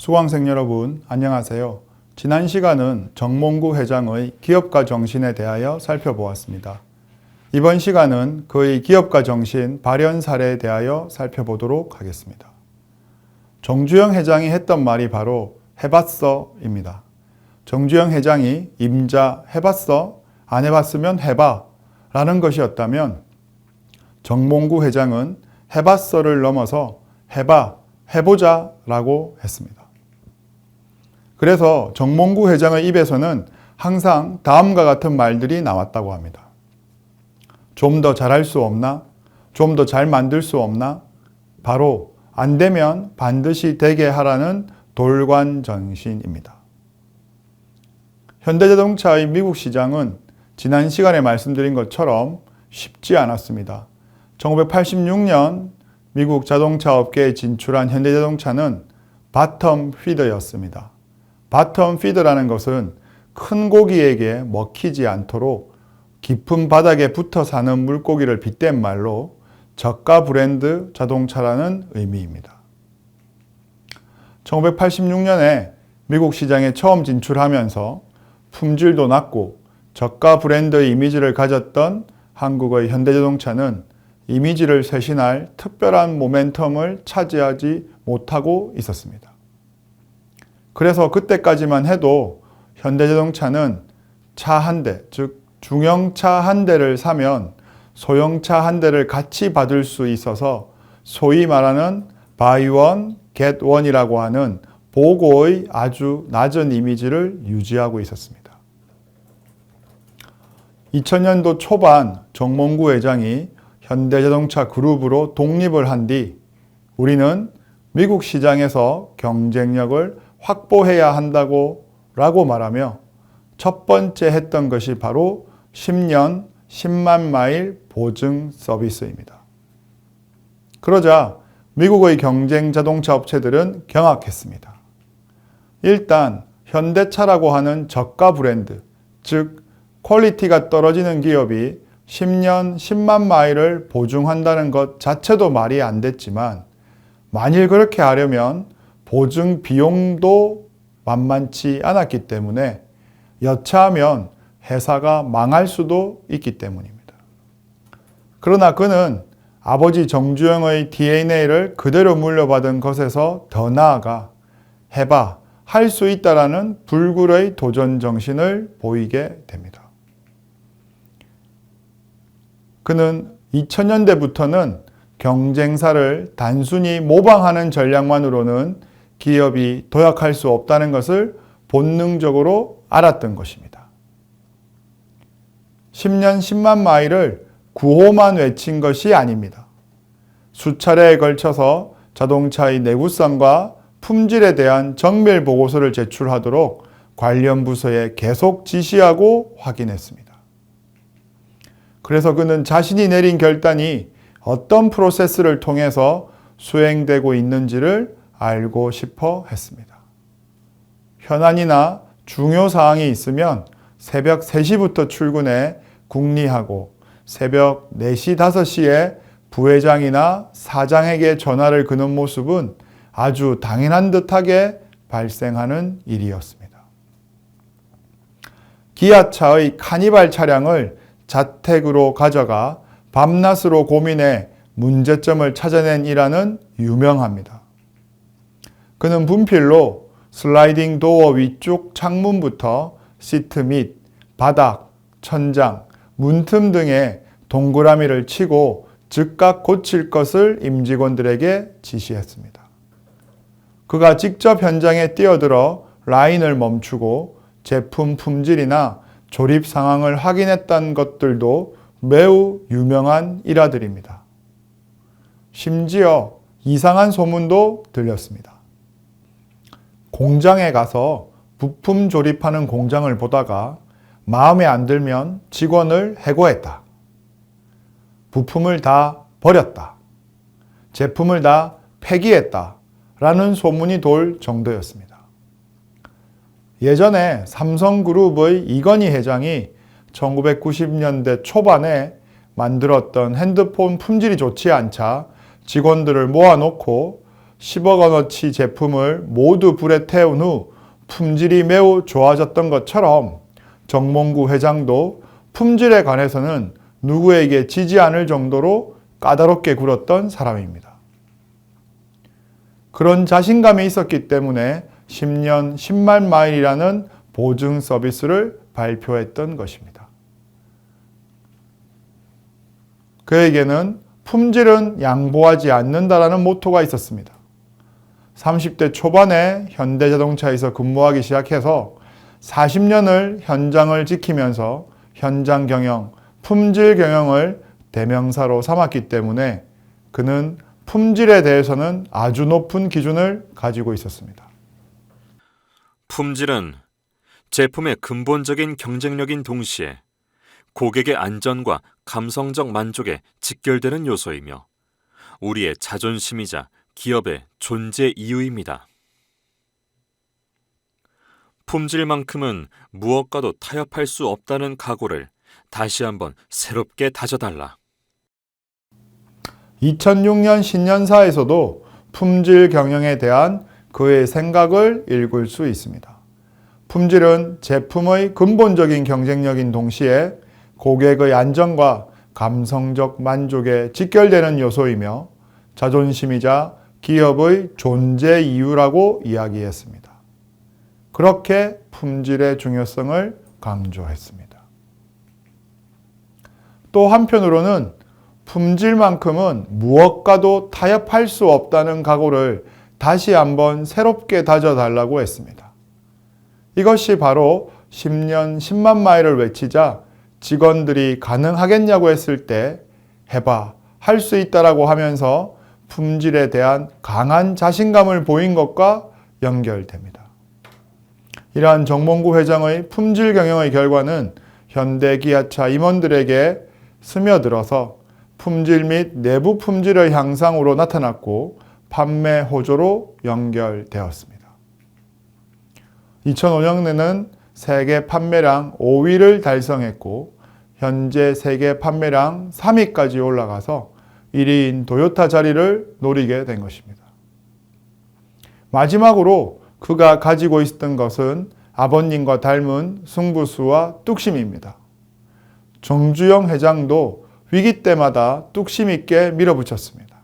수강생 여러분, 안녕하세요. 지난 시간은 정몽구 회장의 기업가 정신에 대하여 살펴보았습니다. 이번 시간은 그의 기업가 정신 발현 사례에 대하여 살펴보도록 하겠습니다. 정주영 회장이 했던 말이 바로 해봤어입니다. 정주영 회장이 임자 해봤어? 안 해봤으면 해봐 라는 것이었다면 정몽구 회장은 해봤어를 넘어서 해봐, 해보자 라고 했습니다. 그래서 정몽구 회장의 입에서는 항상 다음과 같은 말들이 나왔다고 합니다. 좀 더 잘할 수 없나? 좀 더 잘 만들 수 없나? 바로 안 되면 반드시 되게 하라는 돌관 정신입니다. 현대자동차의 미국 시장은 지난 시간에 말씀드린 것처럼 쉽지 않았습니다. 1986년 미국 자동차 업계에 진출한 현대자동차는 바텀 피더였습니다. 바텀 피더라는 것은 큰 고기에게 먹히지 않도록 깊은 바닥에 붙어 사는 물고기를 빗댄 말로 저가 브랜드 자동차라는 의미입니다. 1986년에 미국 시장에 처음 진출하면서 품질도 낮고 저가 브랜드의 이미지를 가졌던 한국의 현대자동차는 이미지를 쇄신할 특별한 모멘텀을 차지하지 못하고 있었습니다. 그래서 그때까지만 해도 현대자동차는 차 한 대, 즉 중형차 한 대를 사면 소형차 한 대를 같이 받을 수 있어서 소위 말하는 buy one, get one이라고 하는 보고의 아주 낮은 이미지를 유지하고 있었습니다. 2000년도 초반 정몽구 회장이 현대자동차 그룹으로 독립을 한 뒤 우리는 미국 시장에서 경쟁력을 확보해야 한다고 말하며 첫 번째 했던 것이 바로 10년 10만 마일 보증 서비스입니다. 그러자 미국의 경쟁 자동차 업체들은 경악했습니다. 일단 현대차라고 하는 저가 브랜드, 즉 퀄리티가 떨어지는 기업이 10년 10만 마일을 보증한다는 것 자체도 말이 안 됐지만 만일 그렇게 하려면 보증 비용도 만만치 않았기 때문에 여차하면 회사가 망할 수도 있기 때문입니다. 그러나 그는 아버지 정주영의 DNA를 그대로 물려받은 것에서 더 나아가 해봐, 할 수 있다라는 불굴의 도전 정신을 보이게 됩니다. 그는 2000년대부터는 경쟁사를 단순히 모방하는 전략만으로는 기업이 도약할 수 없다는 것을 본능적으로 알았던 것입니다. 10년 10만 마일을 구호만 외친 것이 아닙니다. 수차례에 걸쳐서 자동차의 내구성과 품질에 대한 정밀 보고서를 제출하도록 관련 부서에 계속 지시하고 확인했습니다. 그래서 그는 자신이 내린 결단이 어떤 프로세스를 통해서 수행되고 있는지를 알고 싶어 했습니다. 현안이나 중요 사항이 있으면 새벽 3시부터 출근해 국리하고 새벽 4시, 5시에 부회장이나 사장에게 전화를 거는 모습은 아주 당연한 듯하게 발생하는 일이었습니다. 기아차의 카니발 차량을 자택으로 가져가 밤낮으로 고민해 문제점을 찾아낸 일화는 유명합니다. 그는 분필로 슬라이딩 도어 위쪽 창문부터 시트 및 바닥, 천장, 문틈 등에 동그라미를 치고 즉각 고칠 것을 임직원들에게 지시했습니다. 그가 직접 현장에 뛰어들어 라인을 멈추고 제품 품질이나 조립 상황을 확인했던 것들도 매우 유명한 일화들입니다. 심지어 이상한 소문도 들렸습니다. 공장에 가서 부품 조립하는 공장을 보다가 마음에 안 들면 직원을 해고했다. 부품을 다 버렸다. 제품을 다 폐기했다. 라는 소문이 돌 정도였습니다. 예전에 삼성그룹의 이건희 회장이 1990년대 초반에 만들었던 핸드폰 품질이 좋지 않자 직원들을 모아놓고 10억 원어치 제품을 모두 불에 태운 후 품질이 매우 좋아졌던 것처럼 정몽구 회장도 품질에 관해서는 누구에게 지지 않을 정도로 까다롭게 굴었던 사람입니다. 그런 자신감이 있었기 때문에 10년 10만 마일이라는 보증 서비스를 발표했던 것입니다. 그에게는 품질은 양보하지 않는다라는 모토가 있었습니다. 30대 초반에 현대자동차에서 근무하기 시작해서 40년을 현장을 지키면서 현장 경영, 품질 경영을 대명사로 삼았기 때문에 그는 품질에 대해서는 아주 높은 기준을 가지고 있었습니다. 품질은 제품의 근본적인 경쟁력인 동시에 고객의 안전과 감성적 만족에 직결되는 요소이며 우리의 자존심이자 기업의 존재 이유입니다. 품질만큼은 무엇과도 타협할 수 없다는 각오를 다시 한번 새롭게 다져달라. 2006년 신년사에서도 품질 경영에 대한 그의 생각을 읽을 수 있습니다. 품질은 제품의 근본적인 경쟁력인 동시에 고객의 안전과 감성적 만족에 직결되는 요소이며 자존심이자 기업의 존재 이유라고 이야기했습니다. 그렇게 품질의 중요성을 강조했습니다. 또 한편으로는 품질만큼은 무엇과도 타협할 수 없다는 각오를 다시 한번 새롭게 다져달라고 했습니다. 이것이 바로 10년 10만 마일을 외치자 직원들이 가능하겠냐고 했을 때 해봐, 할 수 있다라고 하면서 품질에 대한 강한 자신감을 보인 것과 연결됩니다. 이러한 정몽구 회장의 품질 경영의 결과는 현대기아차 임원들에게 스며들어서 품질 및 내부 품질의 향상으로 나타났고 판매 호조로 연결되었습니다. 2005년에는 세계 판매량 5위를 달성했고 현재 세계 판매량 3위까지 올라가서 1위인 도요타 자리를 노리게 된 것입니다. 마지막으로 그가 가지고 있었던 것은 아버님과 닮은 승부수와 뚝심입니다. 정주영 회장도 위기 때마다 뚝심 있게 밀어붙였습니다.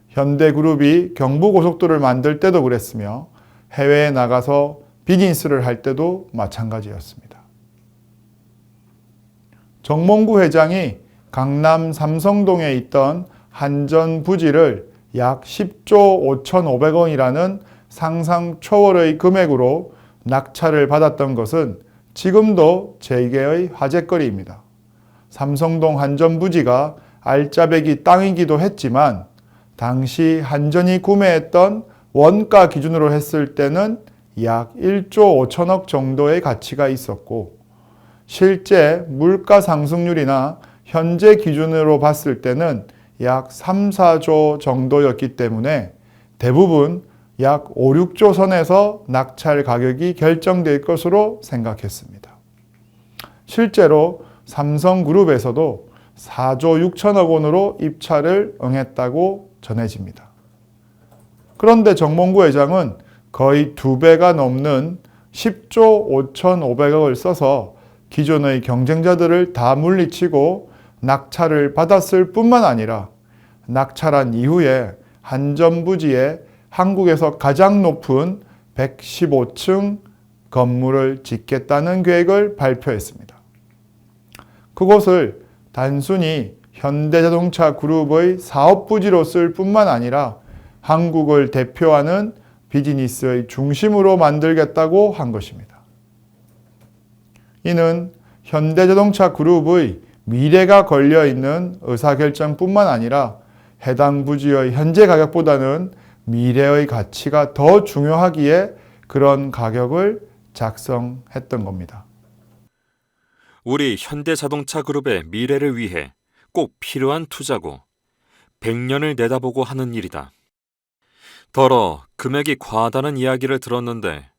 현대그룹이 경부고속도로를 만들 때도 그랬으며 해외에 나가서 비즈니스를 할 때도 마찬가지였습니다. 정몽구 회장이 강남 삼성동에 있던 한전 부지를 약 10조 5,500원이라는 상상 초월의 금액으로 낙찰을 받았던 것은 지금도 재계의 화제거리입니다. 삼성동 한전 부지가 알짜배기 땅이기도 했지만 당시 한전이 구매했던 원가 기준으로 했을 때는 약 1조 5천억 정도의 가치가 있었고 실제 물가 상승률이나 현재 기준으로 봤을 때는 약 3, 4조 정도였기 때문에 대부분 약 5, 6조 선에서 낙찰 가격이 결정될 것으로 생각했습니다. 실제로 삼성그룹에서도 4조 6천억 원으로 입찰을 응했다고 전해집니다. 그런데 정몽구 회장은 거의 2배가 넘는 10조 5,500억을 써서 기존의 경쟁자들을 다 물리치고 낙찰을 받았을 뿐만 아니라 낙찰한 이후에 한전 부지에 한국에서 가장 높은 115층 건물을 짓겠다는 계획을 발표했습니다. 그곳을 단순히 현대자동차 그룹의 사업 부지로 쓸 뿐만 아니라 한국을 대표하는 비즈니스의 중심으로 만들겠다고 한 것입니다. 이는 현대자동차 그룹의 미래가 걸려있는 의사결정뿐만 아니라 해당 부지의 현재 가격보다는 미래의 가치가 더 중요하기에 그런 가격을 작성했던 겁니다. 우리 현대자동차 그룹의 미래를 위해 꼭 필요한 투자고 100년을 내다보고 하는 일이다. 더러 금액이 과하다는 이야기를 들었는데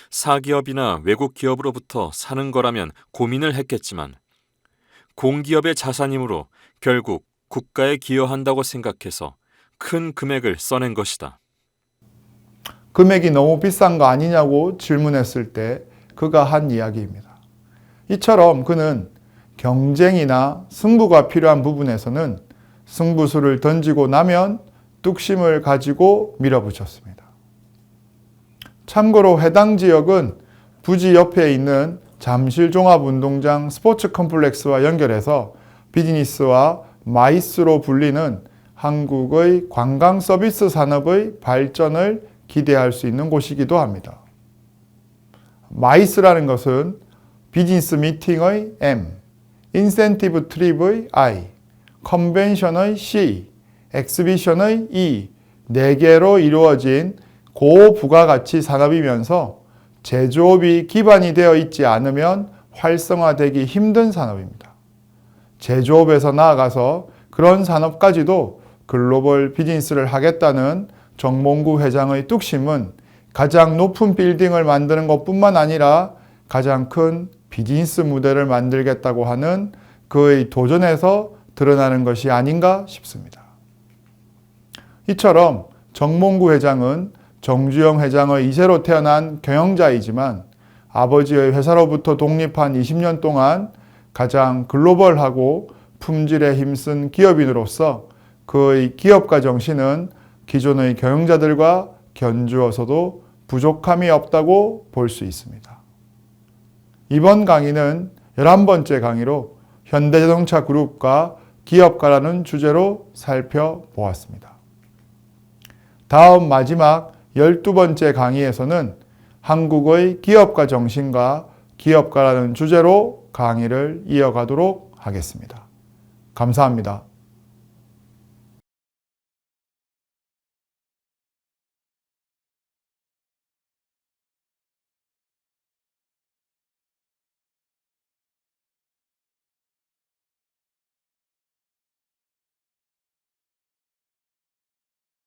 사기업이나 외국 기업으로부터 사는 거라면 고민을 했겠지만 공기업의 자산이므로 결국 국가에 기여한다고 생각해서 큰 금액을 써낸 것이다. 금액이 너무 비싼 거 아니냐고 질문했을 때 그가 한 이야기입니다. 이처럼 그는 경쟁이나 승부가 필요한 부분에서는 승부수를 던지고 나면 뚝심을 가지고 밀어붙였습니다. 참고로 해당 지역은 부지 옆에 있는 잠실종합운동장 스포츠 컴플렉스와 연결해서 비즈니스와 마이스로 불리는 한국의 관광 서비스 산업의 발전을 기대할 수 있는 곳이기도 합니다. 마이스라는 것은 비즈니스 미팅의 M, 인센티브 트립의 I, 컨벤션의 C, 엑스비션의 E, 4개로 이루어진 고부가가치 산업이면서 제조업이 기반이 되어 있지 않으면 활성화되기 힘든 산업입니다. 제조업에서 나아가서 그런 산업까지도 글로벌 비즈니스를 하겠다는 정몽구 회장의 뚝심은 가장 높은 빌딩을 만드는 것뿐만 아니라 가장 큰 비즈니스 무대를 만들겠다고 하는 그의 도전에서 드러나는 것이 아닌가 싶습니다. 이처럼 정몽구 회장은 정주영 회장의 2세로 태어난 경영자이지만 아버지의 회사로부터 독립한 20년 동안 가장 글로벌하고 품질에 힘쓴 기업인으로서 그의 기업가 정신은 기존의 경영자들과 견주어서도 부족함이 없다고 볼 수 있습니다. 이번 강의는 11번째 강의로 현대자동차 그룹과 기업가라는 주제로 살펴보았습니다. 다음 마지막 12번째 강의에서는 한국의 기업가 정신과 기업가라는 주제로 강의를 이어가도록 하겠습니다. 감사합니다.